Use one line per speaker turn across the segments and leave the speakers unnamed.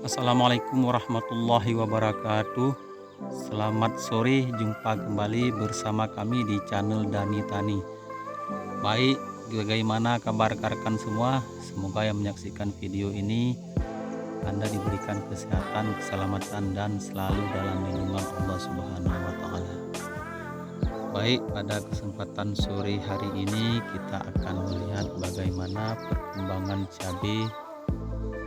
Assalamualaikum warahmatullahi wabarakatuh. Selamat sore, jumpa kembali bersama kami di channel Dani Tani. Baik, bagaimana kabar rekan semua? Semoga yang menyaksikan video ini Anda diberikan kesehatan, keselamatan, dan selalu dalam lindungan Allah Subhanahu wa Ta'ala. Baik, pada kesempatan sore hari ini kita akan melihat bagaimana perkembangan cabai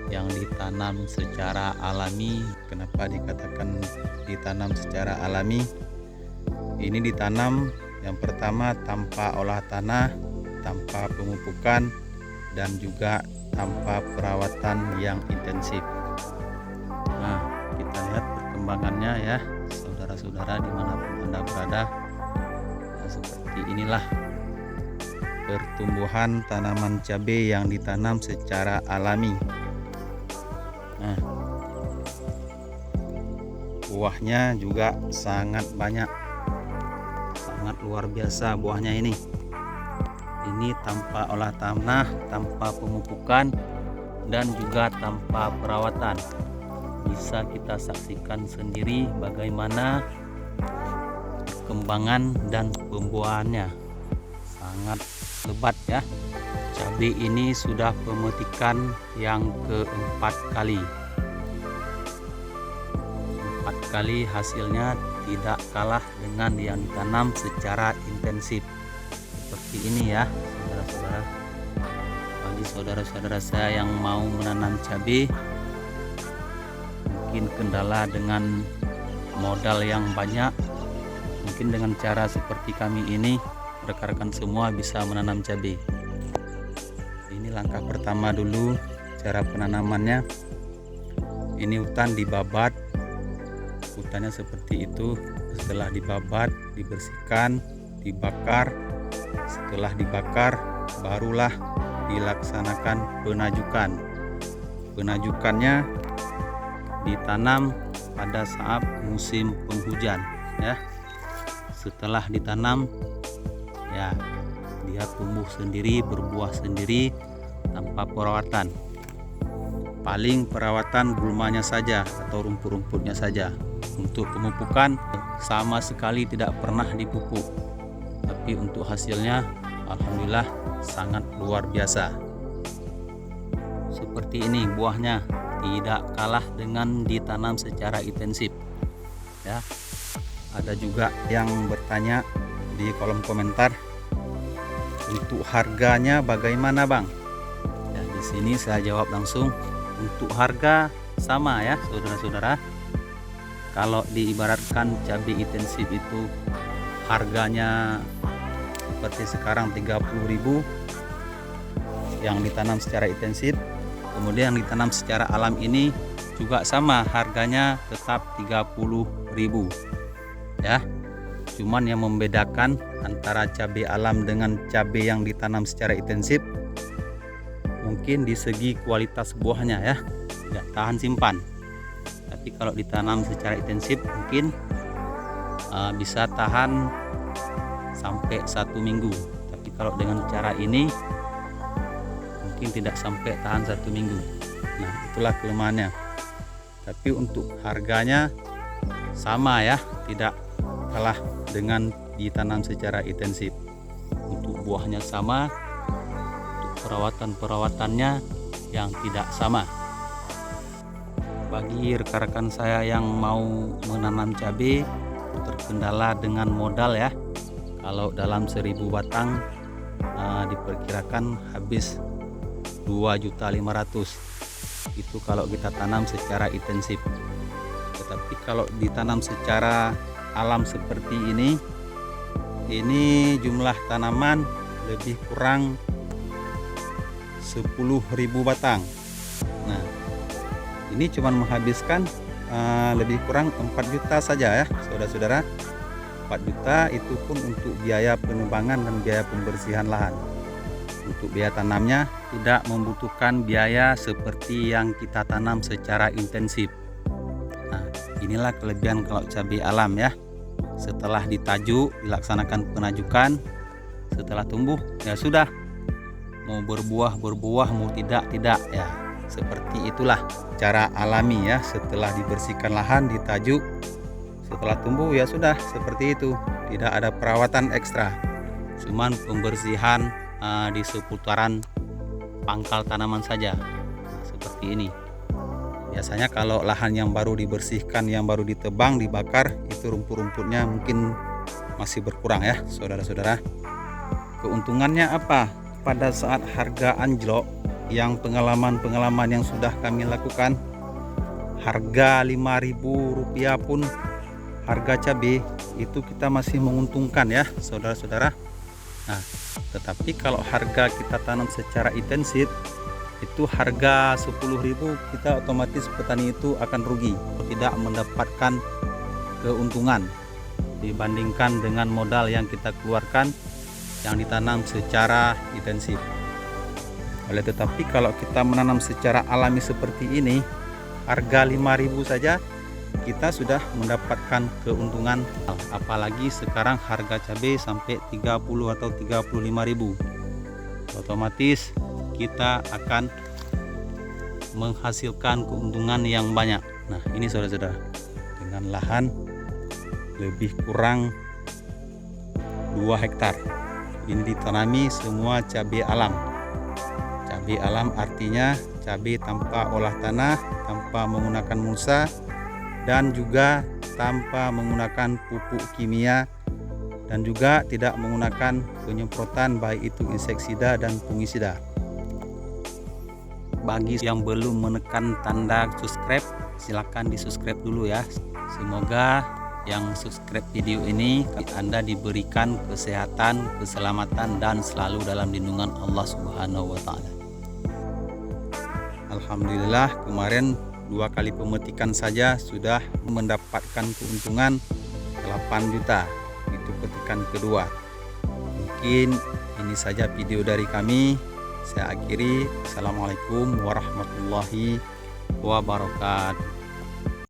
yang ditanam secara alami. Kenapa dikatakan ditanam secara alami? Ini ditanam yang pertama tanpa olah tanah, tanpa pemupukan, dan juga tanpa perawatan yang intensif. Nah, kita lihat perkembangannya ya, saudara-saudara dimanapun Anda berada. Nah, seperti inilah pertumbuhan tanaman cabai yang ditanam secara alami. Nah, buahnya juga sangat banyak, sangat luar biasa buahnya ini. Ini tanpa olah tanah, tanpa pemupukan, dan juga tanpa perawatan. Bisa kita saksikan sendiri bagaimana perkembangan dan pembuahannya. Sangat lebat ya. Cabai ini sudah pemetikan yang keempat kali. 4 kali hasilnya tidak kalah dengan yang ditanam secara intensif. Seperti ini ya, saudara-saudara. Bagi saudara-saudara saya yang mau menanam cabai, mungkin kendala dengan modal yang banyak, mungkin dengan cara seperti kami ini, rekan-rekan semua bisa menanam cabai. Ini langkah pertama dulu cara penanamannya. Ini hutan dibabat, hutannya seperti itu. Setelah dibabat, dibersihkan, dibakar. Setelah dibakar, barulah dilaksanakan penajukan. Penajukannya ditanam pada saat musim penghujan ya. Setelah ditanam ya, dia tumbuh sendiri, berbuah sendiri tanpa perawatan. Paling perawatan gulmanya saja atau rumput-rumputnya saja. Untuk pemupukan sama sekali tidak pernah dipupuk. Tapi untuk hasilnya alhamdulillah sangat luar biasa. Seperti ini buahnya, tidak kalah dengan ditanam secara intensif. Ya. Ada juga yang bertanya di kolom komentar, untuk harganya bagaimana Bang? Ya, di sini saya jawab langsung. Untuk harga sama ya saudara-saudara. Kalau diibaratkan cabai intensif itu harganya seperti sekarang 30.000 yang ditanam secara intensif. Kemudian yang ditanam secara alam ini juga sama, harganya tetap 30.000 ya. Cuman yang membedakan antara cabai alam dengan cabai yang ditanam secara intensif mungkin di segi kualitas buahnya ya, tidak tahan simpan. Tapi kalau ditanam secara intensif mungkin bisa tahan sampai 1 minggu. Tapi kalau dengan cara ini mungkin tidak sampai tahan 1 minggu. Nah, itulah kelemahannya. Tapi untuk harganya sama ya, tidak kalah dengan ditanam secara intensif. Untuk buahnya sama, untuk perawatan-perawatannya yang tidak sama. Bagi rekan-rekan saya yang mau menanam cabai terkendala dengan modal ya. Kalau dalam 1000 batang diperkirakan habis 2.500.000. Itu kalau kita tanam secara intensif. Tetapi kalau ditanam secara alam seperti ini jumlah tanaman lebih kurang 10.000 batang. Nah, ini cuma menghabiskan lebih kurang 4 juta saja ya saudara-saudara. 4 juta itu pun untuk biaya penebangan dan biaya pembersihan lahan. Untuk biaya tanamnya tidak membutuhkan biaya seperti yang kita tanam secara intensif. Nah, inilah kelebihan kalau cabai alam ya. Setelah ditajuk, dilaksanakan penajukan, setelah tumbuh ya sudah, mau berbuah mau tidak ya. seperti itulah cara alami ya. Setelah dibersihkan lahan, ditajuk, setelah tumbuh ya sudah seperti itu, tidak ada perawatan ekstra, cuman pembersihan di seputaran pangkal tanaman saja. Nah, seperti ini. Biasanya kalau lahan yang baru dibersihkan, yang baru ditebang, dibakar, itu rumput-rumputnya mungkin masih berkurang ya saudara-saudara. Keuntungannya apa? Pada saat harga anjlok, yang pengalaman yang sudah kami lakukan, harga Rp5.000 pun harga cabai itu kita masih menguntungkan ya saudara-saudara. Nah, tetapi kalau harga kita tanam secara intensif, itu harga 10.000, kita otomatis petani itu akan rugi, tidak mendapatkan keuntungan dibandingkan dengan modal yang kita keluarkan yang ditanam secara intensif. Oleh tetapi kalau kita menanam secara alami seperti ini, harga 5.000 saja kita sudah mendapatkan keuntungan. Apalagi sekarang harga cabai sampai 30 atau 35.000, otomatis kita akan menghasilkan keuntungan yang banyak. Nah, ini saudara-saudara, dengan lahan lebih kurang 2 hektar ini ditanami semua cabai alam. Cabai alam artinya cabai tanpa olah tanah, tanpa menggunakan mulsa, dan juga tanpa menggunakan pupuk kimia, dan juga tidak menggunakan penyemprotan baik itu inseksida dan fungisida. Bagi yang belum menekan tanda subscribe, silahkan di subscribe dulu ya. Semoga yang subscribe video ini Anda diberikan kesehatan, keselamatan, dan selalu dalam lindungan Allah Subhanahu wa Ta'ala. Alhamdulillah, kemarin 2 kali pemetikan saja sudah mendapatkan keuntungan 8 juta. Itu petikan kedua. Mungkin ini saja video dari kami. Saya akhiri. Assalamualaikum warahmatullahi wabarakatuh.